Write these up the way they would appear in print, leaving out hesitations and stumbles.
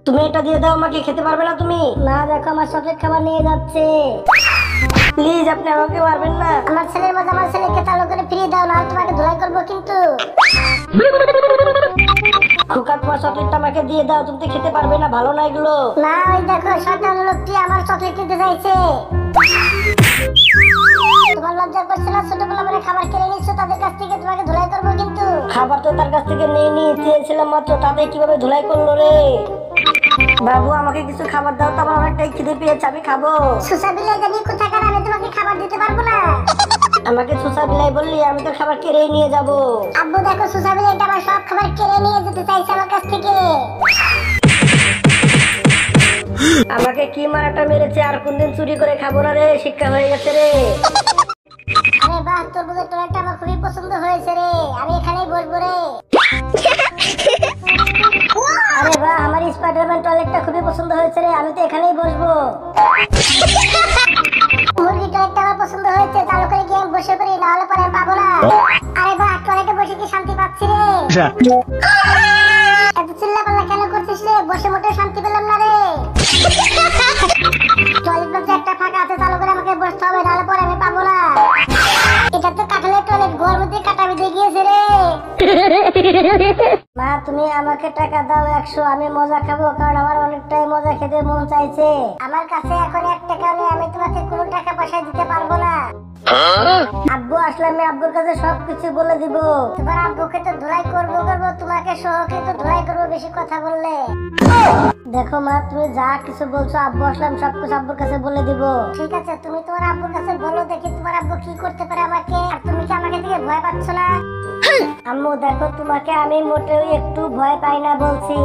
তুমি এটা দিয়ে দাও আমাকে, খেতে পারবে না তুমি? না দেখো আমার চকলেট খাবার নিয়ে যাচ্ছে। প্লিজ আপনি আমাকে মারবেন না। আমার ছেলের মতো আমার ছেলেকে চালু করে ফিরিয়ে দাও, না তোমাকে ধুলাই করবো কিন্তু। খোকা তোমার চকলেটটা আমাকে দিয়ে দাও, তুমি তো খেতে পারবে না, ভালো না এগুলো। না ওই দেখো শয়তান লোকটি আমার চকলেট নিতে চাইছে। তোমার লজ্জা করছে না? ছোটবেলা মানে খাবার কেড়ে নিচ্ছ তাদের কাছ থেকে, তোমাকে ধুলাই করবো কিন্তু। খাবার তো তার কাছ থেকে নেই চেয়েছিলাম মাত্র, তাদের কিভাবে ধুলাই করলো রে? বাবু আমাকে কিছু খাবার দাও তো, আমার অনেকটাই খিদে পেয়েছে, আমি খাবো। সুসা বিলাই জানি কোথাকার, আমি তোমাকে খাবার দিতে পারবো না। আমাকে সুসা বিলাই বললি, আমি তো খাবার কেড়ে নিয়ে যাব। আব্বু দেখো সুসা বিলাইটা আমার সব খাবার কেড়ে নিয়ে যেতে চাইছে আমার কাছ থেকে। আমাকে কি মারাটা মেরেছে, আর কোনদিন চুরি করে খাবো না রে, শিক্ষা হয়ে গেছে রে। আরে বাহ, তোর বুঝে টয়লেটটা আমার খুবই পছন্দ হয়েছে রে, আমি এখানেই বসবো রে। আরে বাহ, আমার স্পাইডারম্যান টয়লেটটা খুবই পছন্দ হয়েছে রে, আমি তো এখানেই বসবো। মুরগি টয়লেটটা আমার পছন্দ হয়েছে, চালু করে গিয়ে বসে পড়ি, না হলে পরে আমি পাবো না। আরে বাহ, টয়লেটে বসে কি শান্তি পাচ্ছি রে। এত চিল্লাপাল্লা কেন করছিস রে, বসে মোটেও শান্তি পেলাম না রে। টয়লেট মধ্যে একটা ফাঁকা আছে, চালু করে আমাকে বসতে হবে, না হলে পরে আমি পাবো না। এটা তো কাটালের টয়লেট, গোয়ার মধ্যে কাটা বেঁধে গিয়েছে রে। মা তুমি আমাকে টাকা দাও 100, আমি মজা খাবো, কারণ আমার অনেকটাই মজা খেতে মন চাইছে। আমার কাছে এখন 1 টাকা নেই, আমি তোমাকে কোনো টাকা পয়সা দিতে পারবো না। আব্বু আসলে আমি আব্বুর কাছে সবকিছু বলে দিব। তোমার আব্বুকে তো ধুলাই করবো, তোমাকে সহকে তো ধুলাই করবো বেশি কথা বললে। দেখো মা, তুমি যা কিছু বলছো, আব্বু আসলে আমি সবকিছু আব্বুর কাছে বলে দিব। ঠিক আছে, তুমি তোমার আব্বুর কাছে বলো, দেখি তোমার আব্বু কি করতে পারে আমাকে। আর তুমি কি আমাকে থেকে ভয় পাচ্ছ না? আম্মু দেখো, তোমাকে আমি মোটেও একটু ভয় পাই না বলছি।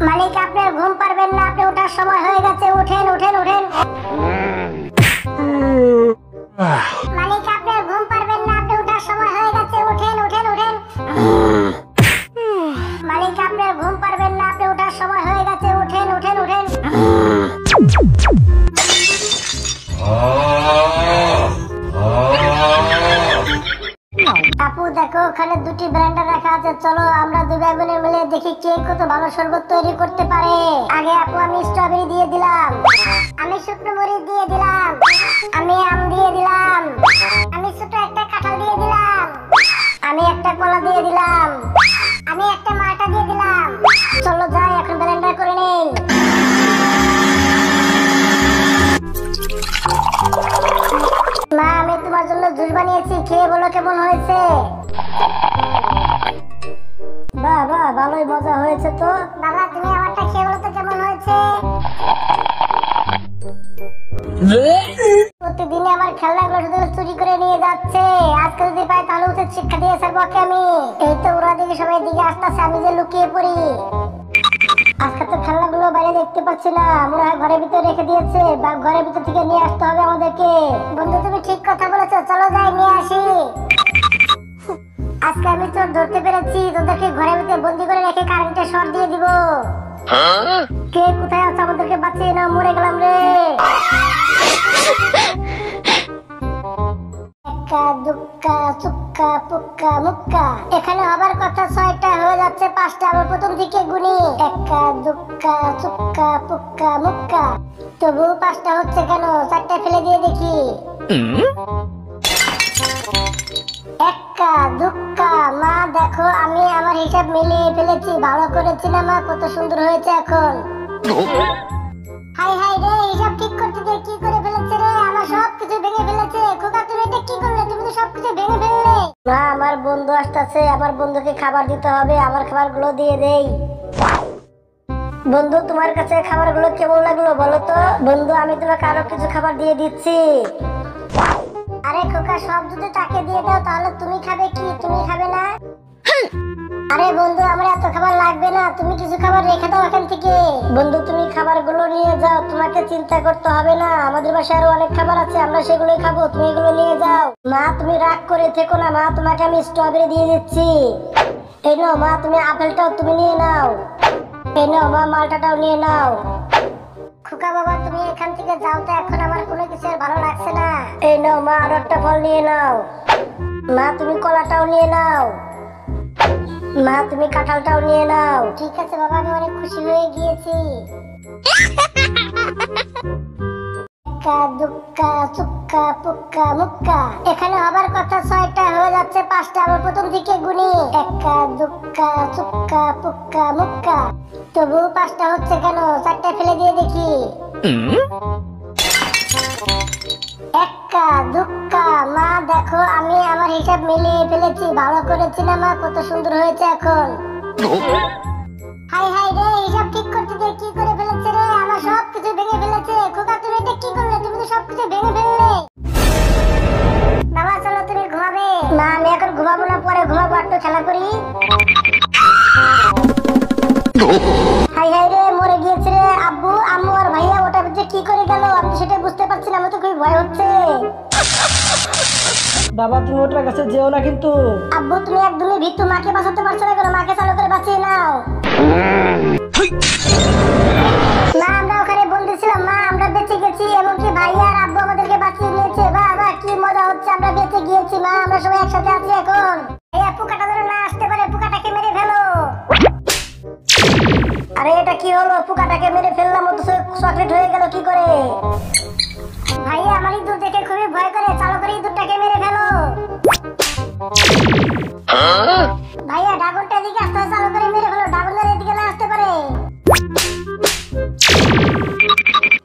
মালিক আপনার ঘুম পারবেন না, আপনি ওঠার সময় হয়ে গেছে, উঠেন উঠেন উঠেন। মালিক আপনার ঘুম পারবেন না, আপনি ওঠার সময় হয়ে গেছে, উঠেন উঠেন উঠেন। মালিক আপনার ঘুম পারবেন না, আপনি ওঠার সময় হয়ে গেছে, উঠেন উঠেন উঠেন। আপু দেখো, ওখানে 2টি ব্লেন্ডার রাখা আছে, চলো আমরা 2 ভাই বোনে মিলে দেখি কে কত ভালো শরবত তৈরি করতে পারে। আগে আপু আমি স্ট্রবেরি দিয়ে দিলাম, আমি শুকনো মরিচ দিয়ে দিলাম, আমি আম দিয়ে দিলাম, আমি ছোট একটা কাঁঠাল দিয়ে দিলাম, আমি একটা কলা দিয়ে দিলাম, আমি একটা মালটা দিয়ে দিলাম। চলো যাই এখন ব্লেন্ডার করে নেই। মা আমি তোমার জন্য জুস বানিয়েছি, খেয়ে বলো কেমন হয়েছে। বাহ বাহ, ভালোই মজা হয়েছে তো। বাবা তুমি আমারটা খেয়ে বলো তো কেমন হয়েছে। প্রতিদিনই আমার খেলনাগুলো শুধু চুরি করে নিয়ে যাচ্ছে, আজকে যদি পাই তাহলে উচিত শিক্ষা দিয়ে ছাড়বো ওকে আমি। এই তো ওরা দিকে সবাই দিকে আসতেছে, আমি যে লুকিয়ে পড়ি। আজকে তো খেলনাগুলো বাইরে দেখতে পাচ্ছি না, মনে হয় ঘরের ভিতরে রেখে দিয়েছে, বা ঘরের ভিতর থেকে নিয়ে আসতে হবে আমাদেরকে। বন্ধু তুমি ঠিক কথা বলেছো, চলো যাই নিয়ে আসি। আজকে আমি চোর ধরতে পেরেছি, তোদেরকে ঘরের ভিতরে বন্দি করে রেখে কারেন্টে শর্ট দিয়ে দিব। কে কোথায় আছে, আমাদেরকে বাঁচিয়ে নাও, মরে গেলাম রে। এক্কা দুক্কা চুক্কা পুক্কা মুক্কা, এখানে হবার কথা 6টা, হয়ে যাচ্ছে 5টা। আবার প্রথম দিকে গুনি, এক্কা দুক্কা চুক্কা পুক্কা মুক্কা, তবু 5টা হচ্ছে কেন? 4টা ফেলে দিয়ে দেখি। এক্কা দুক্কা, মা দেখো আমি আমার হিসাব মিলিয়ে ফেলেছি, ভালো করেছি না মা? কত সুন্দর হয়েছে এখন। হাই হাই রে, হিসাব ঠিক করতে গিয়ে কি করে ফেলেছে রে, আমার সবকিছু ভেঙে ফেলেছে। খোকা তুমি এটা কি করলে, তুমি তো সবকিছু ভেঙে ফেললে। মা আমার বন্ধু আসতেছে, আমার বন্ধুকে খাবার দিতে হবে, আমার খাবারগুলো দিয়ে দেই। বন্ধু তোমার কাছে খাবারগুলো কেমন লাগলো বলো তো। বন্ধু আমি তোমাকে আরো কিছু খাবার দিয়ে দিচ্ছি। আরে খোকা সব যদি তাকে দিয়ে দাও তাহলে তুমি খাবে কি, তুমি খাবে না? আরে বন্ধু আমার এত খাবার লাগবে না, তুমি কিছু খাবার রেখে দাও এখান থেকে। বন্ধু তুমি খাবারগুলো নিয়ে যাও, তোমাকে চিন্তা করতে হবে না, আমাদের বাসায় আরো অনেক খাবার আছে, আমরা সেগুলোই খাবো, তুমি এগুলো নিয়ে যাও। মা তুমি রাগ করে থেকো না, মা তোমাকে আমি স্ট্রবেরি দিয়ে দিচ্ছি। এই নাও মা, তুমি আপেলটাও তুমি নিয়ে নাও। এই নাও মা, মালটাটাও নিয়ে নাও। খোকা বাবা তুমি এখান থেকে যাও তো, এখন আমার কোনো কিছু ভালো লাগছে না। এই নাও মা, আরো একটা ফল নিয়ে নাও। মা তুমি কলা কলাটাও নিয়ে নাও। মা তুমি কাঁঠালটাও নিয়ে নাও। ঠিক আছে বাবা, আমি অনেক খুশি হয়ে গিয়েছি। এক্কা দুক্কা চুক্কা পুক্কা মুক্কা, এখানে হবার কথা 6টা, হয়ে যাচ্ছে 5টা। আবার প্রথম থেকে গুনি। এক্কা দুক্কা চুক্কা পুক্কা মুক্কা, তবু 5টা হচ্ছে কেন? 4টা ফেলে দিয়ে দেখি। এক্কা দুক্কা, মা দেখো আমি আমার হিসাব মিলিয়ে ফেলেছি। ভালো করেছি না মা? কত সুন্দর হয়েছে এখন। হাই হাই রে, হিসাব ঠিক করতে গিয়ে কি করে ফেলেছে রে? আমার সবকিছু ভেঙে ফেলেছে। খোকা তুমি এটা কি করলে? তুমি তো সবকিছু ভেঙে ফেললে। বাবা চলো তুমি ঘুমাবে। না আমি এখন ঘুমাবো না, পরে ঘুমাবো, একটু খেলা করি। হাই হাই রে, মরে গিয়েছে রে। আব্বু আম্মু আর ভাইয়া ওটা যে কি করে গেল আমি সেটা বুঝতে পারছি না। আমার তো খুবই ভয় হচ্ছে। বাবা তুমি ওটার কাছে যেও না কিন্তু। আব্বু তুমি একদমই ভীতু, মাকে বাঁচাতে পারছো না কেন? মাকে চালু করে বাঁচিয়ে নাও। মা আমরা ওখানে বন্দি ছিলাম, মা আমরা বেঁচে গেছি, এমনকি ভাইয়া আর আব্বু আমাদেরকে বাঁচিয়ে নিয়েছে। বাবা কি মজা হচ্ছে, আমরা বেঁচে গিয়েছি। মা আমরা সবাই একসাথে আছি এখন। এই পোকাটা ধরে না আসতে পারে, পোকাটাকে মেরে ফেলো। আরে এটা কি হলো? পোকাটাকে মেরে ফেললাম, অথচ চকলেট হয়ে গেল কি করে? ভাইয়া আমার ইঁদুর দেখে খুবই ভয় করে, চালু করে ইঁদুরটাকে মেরে ফেলো। ভাইয়া ড্রাগনটা এদিকে আসতে, চালু করে মেরে ফেলো। ড্রাগনটা এদিকে না আসতে পারে।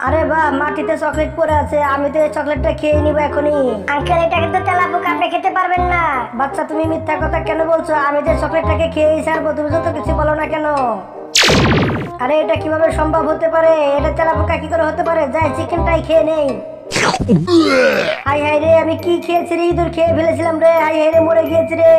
আরে বাহ, মাটিতে চকলেট পড়ে আছে, আমি তো এই চকলেটটা খেয়ে নিব এখনই। আঙ্কেল এটা কিন্তু তেলাপোকা, আপনি খেতে পারবেন না। বাচ্চা তুমি মিথ্যা কথা কেন বলছো? আমি যে চকলেটটাকে খেয়েই ছাড়বো, তুমি তো কিছু বলো না কেন? আরে এটা কিভাবে সম্ভব হতে পারে? এটা তেলাপোকা কি করে হতে পারে? যাই চিকেনটাই খেয়ে নেই। হাই হাই রে, আমি কি খেয়েছি রে? ইঁদুর খেয়ে ফেলেছিলাম রে। হাই হাই রে, মরে গিয়েছি রে।